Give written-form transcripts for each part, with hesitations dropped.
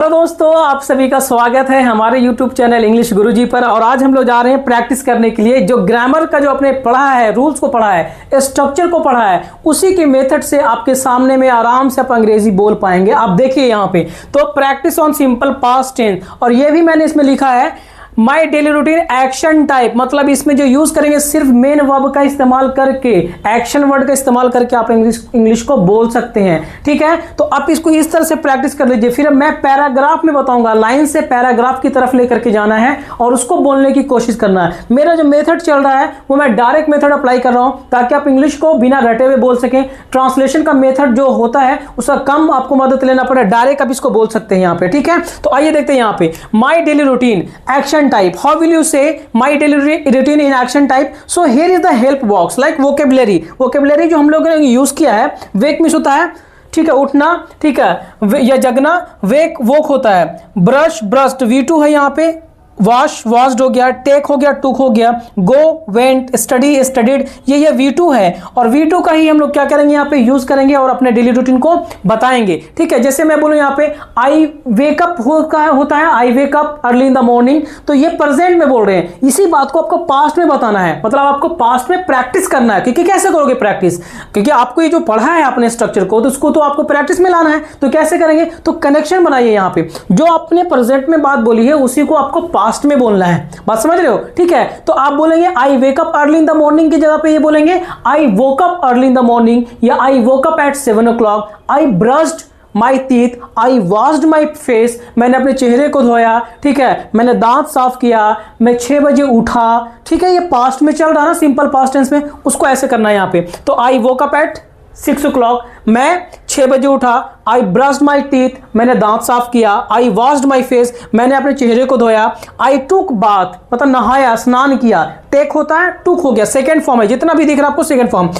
Hello दोस्तों, आप सभी का स्वागत है हमारे YouTube चैनल इंग्लिश गुरुजी पर। और आज हम लोग जा रहे हैं प्रैक्टिस करने के लिए। जो ग्रामर का जो आपने पढ़ा है, रूल्स को पढ़ा है, स्ट्रक्चर को पढ़ा है, उसी के मेथड से आपके सामने में आराम से आप अंग्रेजी बोल पाएंगे। आप देखिए यहाँ पे तो practice on simple past tense, और ये भी मैंने इसमें लिखा है my daily routine action type. मतलब इसमें जो यूज करेंगे सिर्फ मेन वर्ब का इस्तेमाल करके, एक्शन वर्ड का इस्तेमाल करके आप इंग्लिश को बोल सकते हैं। ठीक है, तो आप इसको इस तरह से प्रैक्टिस कर लीजिए। फिर मैं पैराग्राफ में बताऊंगा, लाइन से पैराग्राफ की तरफ लेकर के जाना है और उसको बोलने की कोशिश करना है। मेरा जो मेथड चल रहा है वो मैं डायरेक्ट मेथड अप्लाई कर रहा हूं ताकि आप इंग्लिश को बिना रटे हुए बोल सकें। ट्रांसलेशन का मेथड जो होता है उसका कम आपको मदद लेना पड़े, डायरेक्ट आप इसको बोल सकते हैं यहाँ पे। ठीक है, तो आइए देखते हैं यहाँ पे माई daily routine action type. How will you say my daily routine in action type? So here is the help box like vocabulary. Vocabulary जो हम लोगों ने यूज किया है, wake मीन्स होता है, ठीक है, उठना, ठीक है, या जगना, वेक वोक होता है, ब्रश ब्रश्ड, V2 है यहाँ पे, वॉश वॉश्ड हो गया, टेक हो गया, टुक हो गया, गो वेंट, स्टडी स्टडीड, ये V2 है। और V2 का ही हम लोग क्या करेंगे यहाँ पे यूज करेंगे और अपने डेली रूटीन को बताएंगे। ठीक है, जैसे मैं बोलूँ यहाँ पे आई वेकअप होता है, आई wake up early in the morning, तो ये प्रेजेंट में बोल रहे हैं। इसी बात को आपको पास्ट में बताना है, मतलब आपको पास्ट में प्रैक्टिस करना है। क्योंकि कैसे करोगे प्रैक्टिस, क्योंकि आपको ये जो पढ़ा है आपने स्ट्रक्चर को, तो उसको तो आपको प्रैक्टिस में लाना है। तो कैसे करेंगे, तो कनेक्शन बनाइए यहाँ पे। जो आपने प्रेजेंट में बात बोली है उसी को आपको पास्ट में बोलना है। बात समझ रहे हो? ठीक है, तो आप बोलेंगे I wake up early in the morning की जगह पे ये बोलेंगे I woke up early in the morning, या I woke up at 7 o'clock, I brushed my teeth, I washed my face, मैंने अपने चेहरे को धोया, ठीक है, मैंने दांत साफ किया, मैं 6 बजे उठा। ठीक है, ये पास्ट में चल रहा है ना, सिंपल पास्ट टेंस में, उसको ऐसे करना है यहाँ पे। तो आई वोकअप एट 6 o'clock, मैं 6 बजे उठा, आई ब्रश्ड माई टीथ, मैंने दांत साफ किया, आई वॉश्ड माई फेस, मैंने अपने चेहरे को धोया, आई टुक बाथ, मतलब नहाया, स्नान किया, टेक होता है, टुक हो गया, सेकेंड फॉर्म है, जितना भी दिख रहा है आपको second form,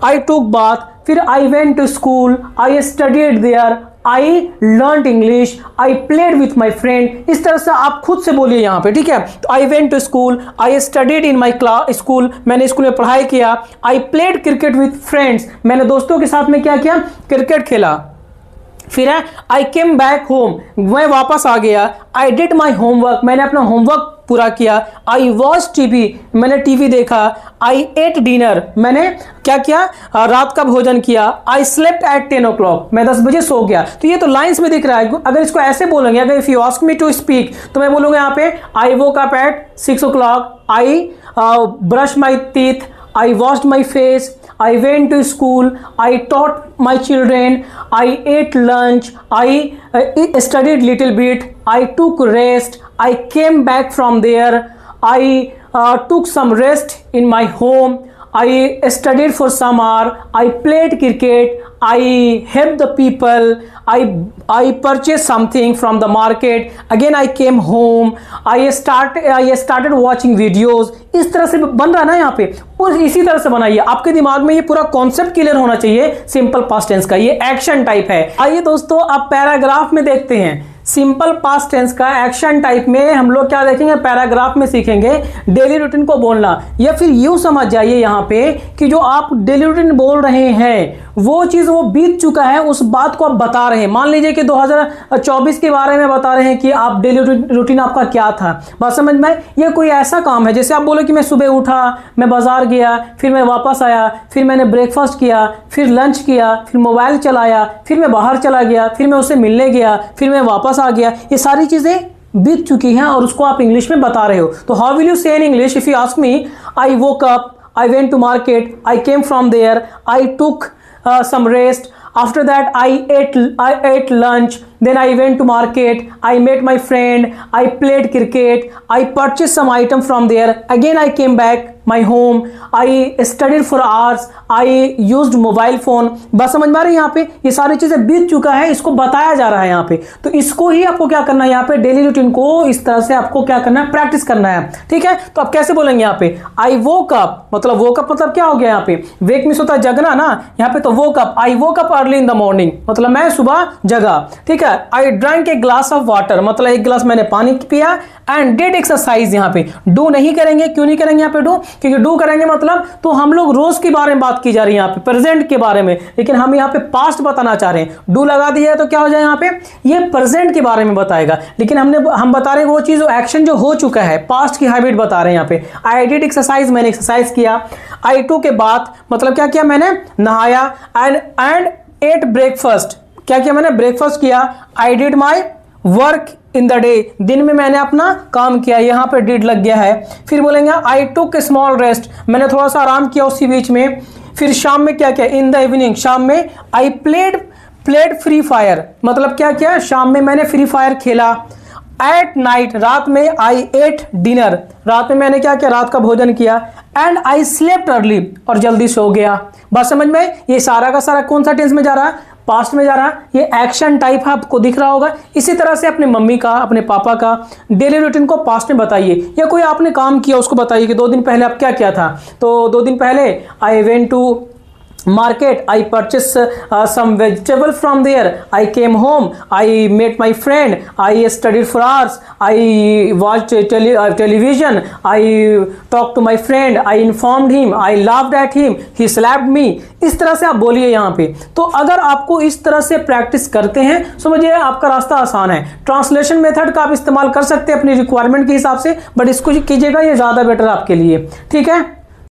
I took bath. फिर I went to school, I studied there, I learn English, I played with my friend. इस तरह से आप खुद से बोलिए यहाँ पे। ठीक है, तो I went to school, I studied in my class school, मैंने स्कूल में पढ़ाई किया, I played cricket with friends, मैंने दोस्तों के साथ में क्या किया, क्रिकेट खेला। फिर है आई केम बैक होम, मैं वापस आ गया, आई डिड माई होमवर्क, मैंने अपना होमवर्क पूरा किया, आई वॉच टीवी, मैंने टीवी देखा, आई एट डिनर, मैंने क्या किया, रात का भोजन किया, आई स्लेप्ट एट 10 o'clock, मैं 10 बजे सो गया। तो ये तो लाइंस में दिख रहा है। अगर इसको ऐसे बोलेंगे, अगर if you ask me to speak, तो मैं बोलूंगा यहाँ पे I woke up at 6 o'clock, I brush my teeth, I washed my face, I went to school, I taught my children, I ate lunch, I studied little bit, I took rest, I came back from there, I took some rest in my home, I studied for some hour, I played cricket, I helped the people, I purchased something from the market, again I came home, I started watching videos। इस तरह से बन रहा है ना यहाँ पे, और इसी तरह से बनाइए। आपके दिमाग में ये पूरा कॉन्सेप्ट क्लियर होना चाहिए सिंपल पास्ट टेंस का। ये एक्शन टाइप है। आइए दोस्तों, आप पैराग्राफ में देखते हैं सिंपल पास्ट टेंस का एक्शन टाइप में हम लोग क्या देखेंगे, पैराग्राफ में सीखेंगे डेली रूटीन को बोलना। या फिर यूं समझ जाइए यहाँ पे कि जो आप डेली रूटीन बोल रहे हैं वो चीज वो बीत चुका है, उस बात को आप बता रहे हैं। मान लीजिए कि 2024 के बारे में बता रहे हैं कि आप डेली रूटीन आपका क्या था। बात समझ में? ये कोई ऐसा काम है जैसे आप बोले कि मैं सुबह उठा, मैं बाजार गया, फिर मैं वापस आया, फिर मैंने ब्रेकफास्ट किया, फिर लंच किया, फिर मोबाइल चलाया, फिर मैं बाहर चला गया, फिर मैं उससे मिलने गया, फिर मैं वापस आ गया। ये सारी चीजें बीत चुकी हैं और उसको आप इंग्लिश में बता रहे हो। तो हाउ विल यू से in English if you ask me, I woke up, I went to market, I came from there, I took some rest, after that I ate lunch, then I went to market, I met my friend, I played cricket, I purchased some item from there, again I came back my home, I studied for hours, I used mobile phone। बस समझ में आ रही है यहाँ पे, ये सारी चीजें बीत चुका है, इसको बताया जा रहा है यहाँ पे। तो इसको ही आपको क्या करना है यहाँ पे, डेली रूटीन को इस तरह से आपको क्या करना है, प्रैक्टिस करना है। ठीक है, तो आप कैसे बोलेंगे यहाँ पे, आई वोक अप, मतलब वोक अप मतलब क्या हो गया यहाँ पे, वेक मीन्स होता है जगना ना, यहाँ पे तो woke up, I woke up early in the morning, मतलब मैं सुबह जगा। ठीक है, I drank a glass of water, मतलब एक गिलास मैंने पानी पिया, एंड डिड एक्सरसाइज। यहाँ पे डू नहीं करेंगे, क्यों नहीं करेंगे यहाँ पे डू, क्योंकि डू करेंगे मतलब तो हम लोग रोज के बारे में बात की जा रही है यहाँ पे, प्रेजेंट के बारे में, लेकिन हम यहाँ पे पास्ट बताना चाह रहे हैं। डू लगा दिया है तो क्या हो जाए यहाँ पे, ये प्रेजेंट के बारे में बताएगा, लेकिन हम बता रहे हैं वो चीज, एक्शन जो हो चुका है, पास्ट की हैबिट बता रहे हैं यहाँ पे। आई डिड एक्सरसाइज, मैंने एक्सरसाइज किया। आई टू के बाद मतलब क्या किया मैंने, नहाया। एंड एट ब्रेकफास्ट, क्या किया मैंने, ब्रेकफास्ट किया। I did my work in the day, दिन में मैंने अपना काम किया, यहाँ पे डिड लग गया है। फिर बोलेंगे आई टुक ए स्मॉल रेस्ट, मैंने थोड़ा सा आराम किया उसी बीच में। फिर शाम में क्या किया, इन द इवनिंग, शाम में आई प्लेड फ्री फायर, मतलब क्या किया, शाम में मैंने फ्री फायर खेला। एट नाइट, रात में आई एट डिनर, रात में मैंने क्या किया, रात का भोजन किया। एंड आई स्लेप्ट अर्ली, और जल्दी सो गया। बात समझ में, ये सारा का सारा कौन सा टेंस में जा रहा है, पास्ट में जा रहा है। ये एक्शन टाइप है, आपको दिख रहा होगा। इसी तरह से अपने मम्मी का, अपने पापा का डेली रूटीन को पास्ट में बताइए, या कोई आपने काम किया उसको बताइए कि 2 दिन पहले आप क्या किया था। तो 2 दिन पहले I went to market, I purchased some vegetable from there, I came home, I met my friend, I studied for hours, I watched television, I talked to my friend, I informed him, I laughed at him, he slapped me। इस तरह से आप बोलिए यहाँ पे। तो अगर आपको इस तरह से प्रैक्टिस करते हैं समझिए आपका रास्ता आसान है। ट्रांसलेशन मेथड का आप इस्तेमाल कर सकते हैं अपनी रिक्वायरमेंट के हिसाब से, बट इसको कीजिएगा, ये ज़्यादा बेटर आपके लिए, ठीक है।